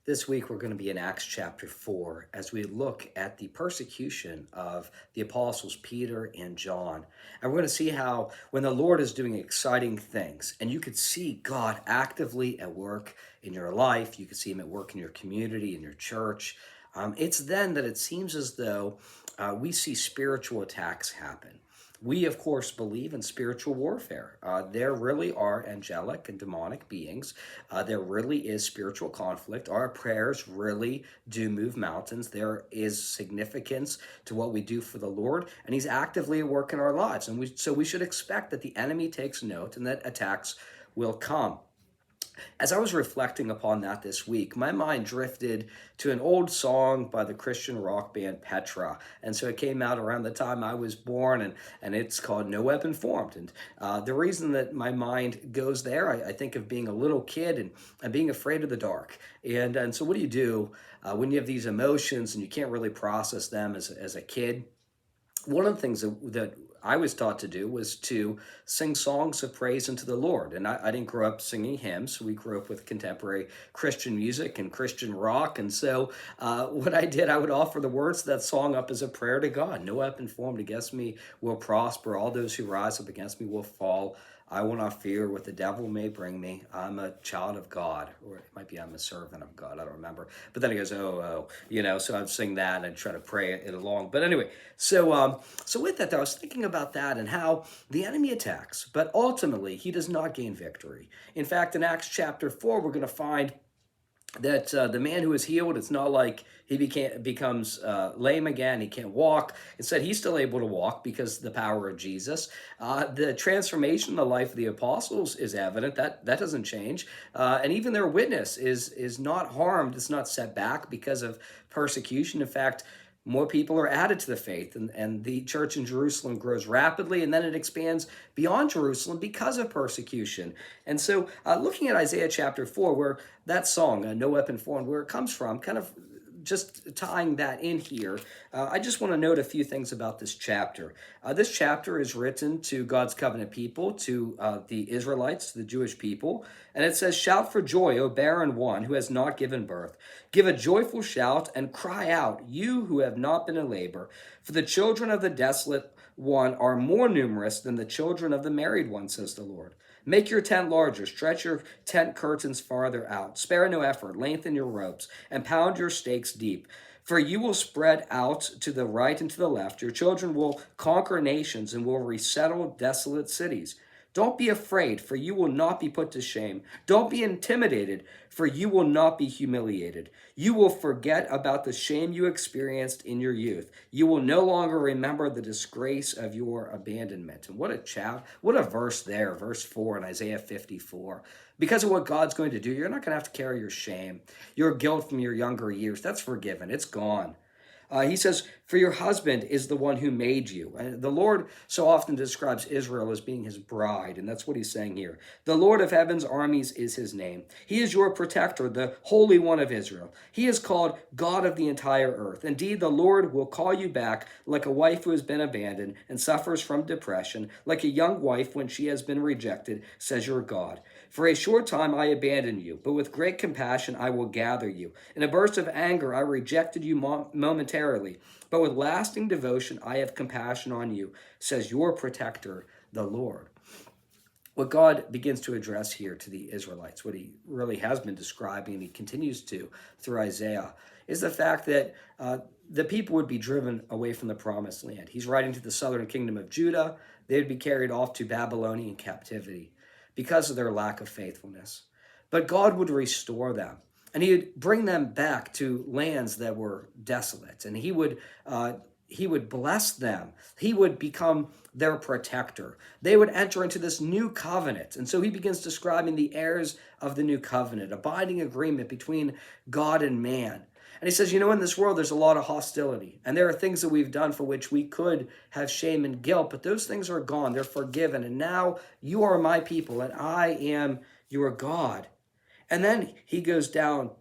This week, we're going to be in Acts chapter 4 as we look at the persecution of the apostles Peter and John. And we're going to see how, when the Lord is doing exciting things, and you could see God actively at work in your life, you could see Him at work in your community, in your church. It's then that it seems as though we see spiritual attacks happen. We, of course, believe in spiritual warfare. There really are angelic and demonic beings. There really is spiritual conflict. Our prayers really do move mountains. There is significance to what we do for the Lord, and He's actively at work in our lives. And so we should expect that the enemy takes note and that attacks will come. As I was reflecting upon that this week, my mind drifted to an old song by the Christian rock band Petra. And so it came out around the time I was born, and it's called No Weapon Formed. And the reason that my mind goes there, I think of being a little kid and being afraid of the dark. And so what do when you have these emotions and you can't really process them as a kid? One of the things that I was taught to do was to sing songs of praise unto the Lord. And I didn't grow up singing hymns. We grew up with contemporary Christian music and Christian rock. And so what I did, I would offer the words of that song up as a prayer to God. No weapon formed against me will prosper. All those who rise up against me will fall. I will not fear what the devil may bring me. I'm a child of God, or it might be I'm a servant of God. I don't remember. But then he goes, so I'd sing that and try to pray it along. But anyway, so with that, though, I was thinking about that and how the enemy attacks, but ultimately he does not gain victory. In fact, in Acts chapter 4, we're going to find that the man who is healed, it's not like becomes lame again. He can't walk. Instead, he's still able to walk because of the power of Jesus. The transformation in the life of the apostles is evident. That doesn't change. And even their witness is not harmed. It's not set back because of persecution. In fact, more people are added to the faith, and the church in Jerusalem grows rapidly, and then it expands beyond Jerusalem because of persecution. And so, looking at Isaiah chapter 4, where that song, No Weapon Formed, where it comes from, kind of just tying that in here, I just want to note a few things about this chapter. This chapter is written to God's covenant people, to the Israelites, to the Jewish people, and it says, "Shout for joy, O barren one who has not given birth. Give a joyful shout and cry out, you who have not been in labor. For the children of the desolate one are more numerous than the children of the married one, says the Lord. Make your tent larger, stretch your tent curtains farther out. Spare no effort, lengthen your ropes, and pound your stakes deep. For you will spread out to the right and to the left. Your children will conquer nations and will resettle desolate cities. Don't be afraid, for you will not be put to shame. Don't be intimidated, for you will not be humiliated. You will forget about the shame you experienced in your youth. You will no longer remember the disgrace of your abandonment." And what a verse there, verse 4 in Isaiah 54. Because of what God's going to do, you're not going to have to carry your shame, your guilt from your younger years. That's forgiven. It's gone. He says, "For your husband is the one who made you." And the Lord so often describes Israel as being his bride, and that's what he's saying here. "The Lord of heaven's armies is his name. He is your protector, the Holy One of Israel. He is called God of the entire earth. Indeed, the Lord will call you back like a wife who has been abandoned and suffers from depression, like a young wife when she has been rejected, says your God. For a short time I abandoned you, but with great compassion I will gather you. In a burst of anger I rejected you momentarily, but with lasting devotion I have compassion on you, says your protector, the Lord." What God begins to address here to the Israelites, what he really has been describing, and he continues to through Isaiah, is the fact that the people would be driven away from the promised land. He's writing to the southern kingdom of Judah. They would be carried off to Babylonian captivity because of their lack of faithfulness. But God would restore them, and he would bring them back to lands that were desolate, and he would bless them. He would become their protector. They would enter into this new covenant. And so he begins describing the heirs of the new covenant, a binding agreement between God and man. And he says, in this world, there's a lot of hostility. And there are things that we've done for which we could have shame and guilt, but those things are gone. They're forgiven. And now you are my people, and I am your God. And then he goes down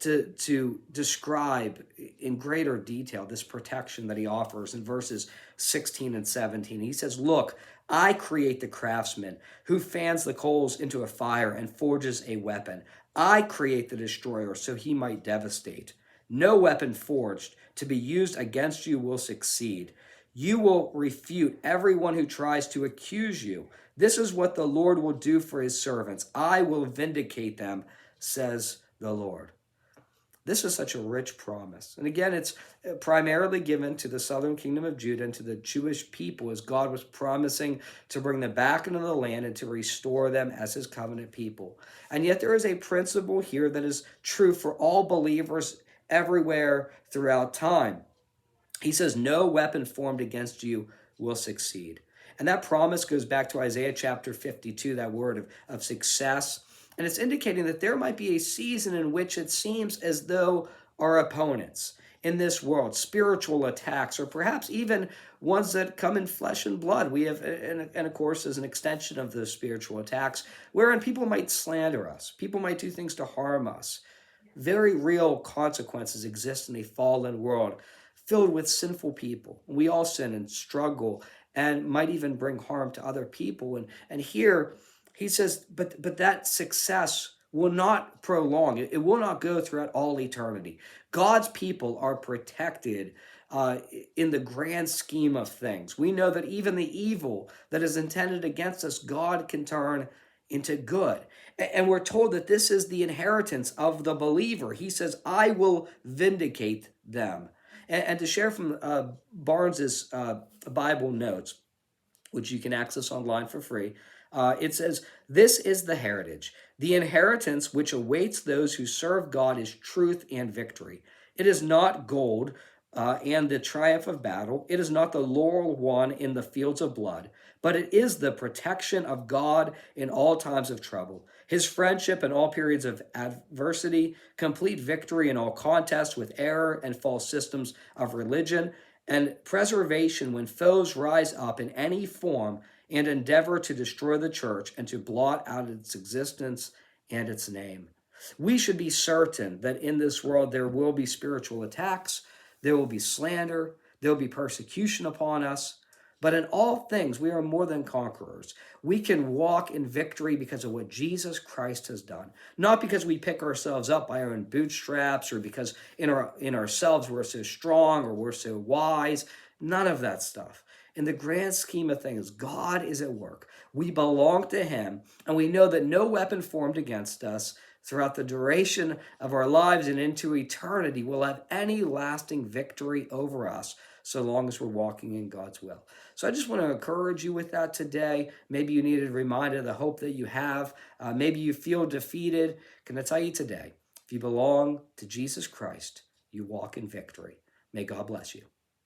to describe in greater detail this protection that he offers in verses 16 and 17. He says, "Look, I create the craftsman who fans the coals into a fire and forges a weapon. I create the destroyer so he might devastate. No weapon forged to be used against you will succeed. You will refute everyone who tries to accuse you. This is what the Lord will do for his servants. I will vindicate them, says the Lord. This is such a rich promise. And again, it's primarily given to the southern kingdom of Judah and to the Jewish people as God was promising to bring them back into the land and to restore them as his covenant people. And yet there is a principle here that is true for all believers everywhere throughout time. He says, no weapon formed against you will succeed. And that promise goes back to Isaiah chapter 52, that word of success. And it's indicating that there might be a season in which it seems as though our opponents in this world, spiritual attacks, or perhaps even ones that come in flesh and blood, we have, and of course, as an extension of those spiritual attacks, wherein people might slander us, people might do things to harm us. Very real consequences exist in a fallen world filled with sinful people. We all sin and struggle and might even bring harm to other people. And here he says, but that success will not prolong. It will not go throughout all eternity. God's people are protected uh, in the grand scheme of things. We know that even the evil that is intended against us, God can turn into good. And we're told that this is the inheritance of the believer. He says, I will vindicate them. And to share from Barnes's Bible notes, which you can access online for free, it says, this is the heritage. The inheritance which awaits those who serve God is truth and victory. It is not gold and the triumph of battle. It is not the laurel won in the fields of blood, but it is the protection of God in all times of trouble, his friendship in all periods of adversity, complete victory in all contests with error and false systems of religion, and preservation when foes rise up in any form and endeavor to destroy the church and to blot out its existence and its name. We should be certain that in this world there will be spiritual attacks, there will be slander, there will be persecution upon us. But in all things, we are more than conquerors. We can walk in victory because of what Jesus Christ has done. Not because we pick ourselves up by our own bootstraps or because in ourselves we're so strong or we're so wise. None of that stuff. In the grand scheme of things, God is at work. We belong to him, and we know that no weapon formed against us throughout the duration of our lives and into eternity will have any lasting victory over us so long as we're walking in God's will. So I just want to encourage you with that today. Maybe you needed a reminder of the hope that you have. Maybe you feel defeated. Can I tell you today, if you belong to Jesus Christ, you walk in victory. May God bless you.